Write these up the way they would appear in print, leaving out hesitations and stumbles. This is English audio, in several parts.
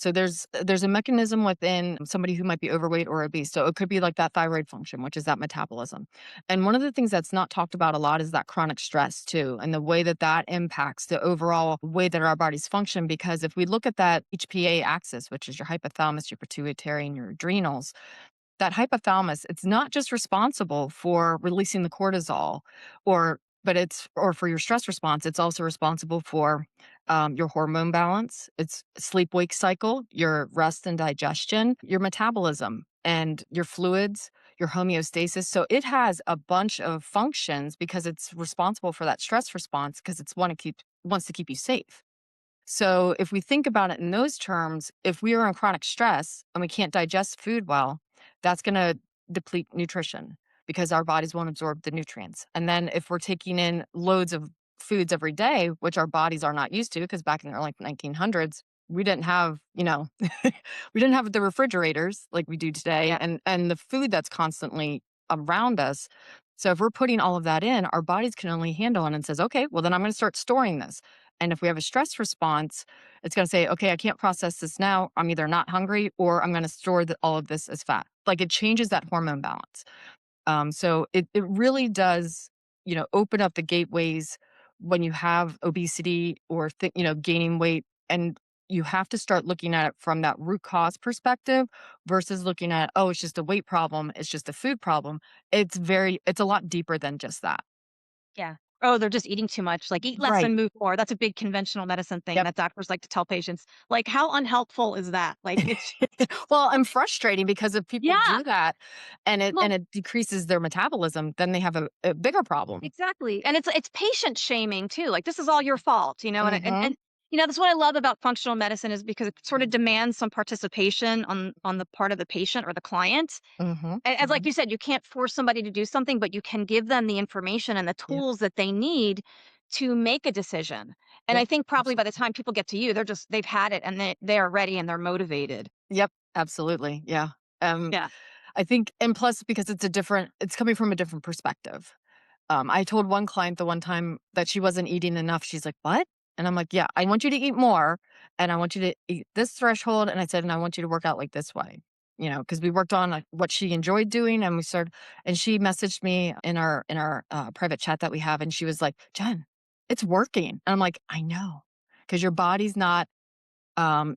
So there's a mechanism within somebody who might be overweight or obese. So it could be like that thyroid function, which is that metabolism. And one of the things that's not talked about a lot is that chronic stress too, and the way that that impacts the overall way that our bodies function. Because if we look at that HPA axis, which is your hypothalamus, your pituitary, and your adrenals, that hypothalamus, it's not just responsible for releasing the cortisol or for your stress response, it's also responsible for your hormone balance, it's sleep wake cycle, your rest and digestion, your metabolism, and your fluids, your homeostasis. So it has a bunch of functions because it's responsible for that stress response because wants to keep you safe. So if we think about it in those terms, if we are in chronic stress and we can't digest food well, that's going to deplete nutrition because our bodies won't absorb the nutrients. And then if we're taking in loads of foods every day, which our bodies are not used to, because back in the early 1900s, we didn't have, we didn't have the refrigerators like we do today, Yeah. and the food that's constantly around us. So if we're putting all of that in, our bodies can only handle it and says, okay, well then I'm going to start storing this. And if we have a stress response, it's going to say, okay, I can't process this now. I'm either not hungry or I'm going to store all of this as fat. Like it changes that hormone balance. So it really does, open up the gateways when you have obesity or, gaining weight. And you have to start looking at it from that root cause perspective versus looking at, oh, it's just a weight problem. It's just a food problem. It's a lot deeper than just that. Yeah. Oh, they're just eating too much. Like, eat less Right. and move more. That's a big conventional medicine thing Yep. that doctors like to tell patients. Like, how unhelpful is that? Like, it's Well, I'm frustrating because if people yeah. do that and it Well, and it decreases their metabolism, then they have a bigger problem. exactly. And it's patient shaming too. Like, this is all your fault, Mhm. that's what I love about functional medicine is because it sort of demands some participation on the part of the patient or the client. Mhm. As like Mhm. you said, you can't force somebody to do something, but you can give them the information and the Yep. tools that they need to make a decision. And I Yep. think probably by the Absolutely. time people get to you, they've had it and they are ready and they're motivated. Yep. Absolutely. Yeah. Um, Yeah. I think, and plus because it's coming from a different perspective. I told one client the one time that she wasn't eating enough. She's like, "What?" And I'm like, "Yeah, I want you to eat more, and I want you to eat this threshold." And I said, "And I want you to work out like this way." Because we worked on like, what she enjoyed doing, and we started. And she messaged me in our private chat that we have, and she was like, "Jen, it's working." And I'm like, "I know, because your body's not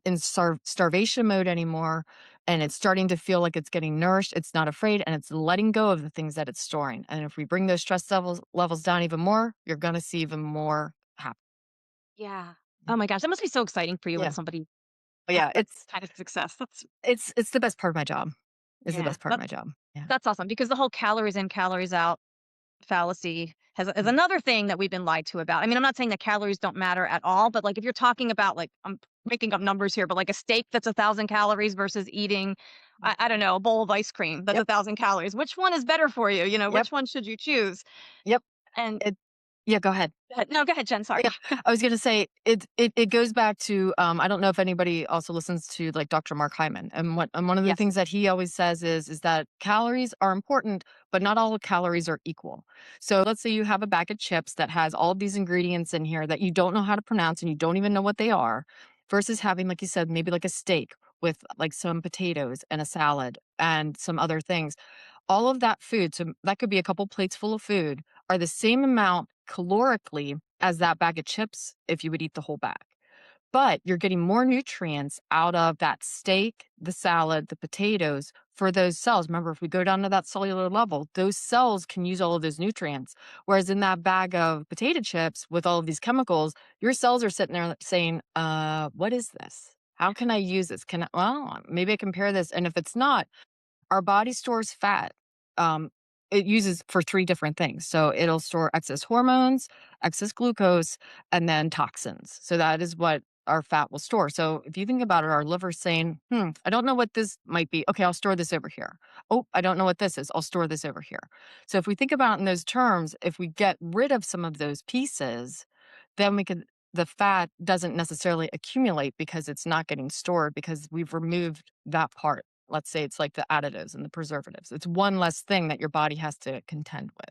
in starvation mode anymore, and it's starting to feel like it's getting nourished. It's not afraid, and it's letting go of the things that it's storing. And if we bring those stress levels down even more, you're going to see even more happen." Yeah. Yeah, Oh my gosh, that must be so exciting for you when yeah, somebody has yeah. that kind of success. It's the best part of my job. It's the Yeah, best part of my job. Yeah. that's awesome because the whole calories in, calories out fallacy is Mm. another thing that we've been lied to about. I mean, I'm not saying that calories don't matter at all, but like if you're talking about like I'm making up numbers here, but like a steak that's 1,000 calories versus eating, I don't know, a bowl of ice cream that's Yep. 1,000 calories. Which one is better for you? Yep. Which one should you choose? Yep. And It. Yeah. Go ahead. no, go ahead, Jen. Sorry. Yeah, I was gonna say it goes back to, I don't know if anybody also listens to, like, Dr. Mark Hyman, and one of the Yes. things that he always says is that calories are important, but not all calories are equal. So, let's say you have a bag of chips that has all of these ingredients in here that you don't know how to pronounce and you don't even know what they are, versus having, like you said, maybe like a steak with, like, some potatoes and a salad and some other things. All of that food, so that could be a couple plates full of food, are the same amount calorically as that bag of chips if you would eat the whole bag. But you're getting more nutrients out of that steak, the salad, the potatoes for those cells. Remember, if we go down to that cellular level, those cells can use all of those nutrients. Whereas in that bag of potato chips with all of these chemicals, your cells are sitting there saying, what is this? How can I use this? Well, maybe I can pair this. And if it's not, our body stores fat. Um, it uses for three different things. So it'll store excess hormones, excess glucose, and then toxins. So that is what our fat will store. So if you think about it, our liver's saying, I don't know what this might be. Okay, I'll store this over here. Oh, I don't know what this is. I'll store this over here. So if we think about it in those terms, if we get rid of some of those pieces, then the fat doesn't necessarily accumulate because it's not getting stored because we've removed that part. Let's say it's like the additives and the preservatives. It's one less thing that your body has to contend with.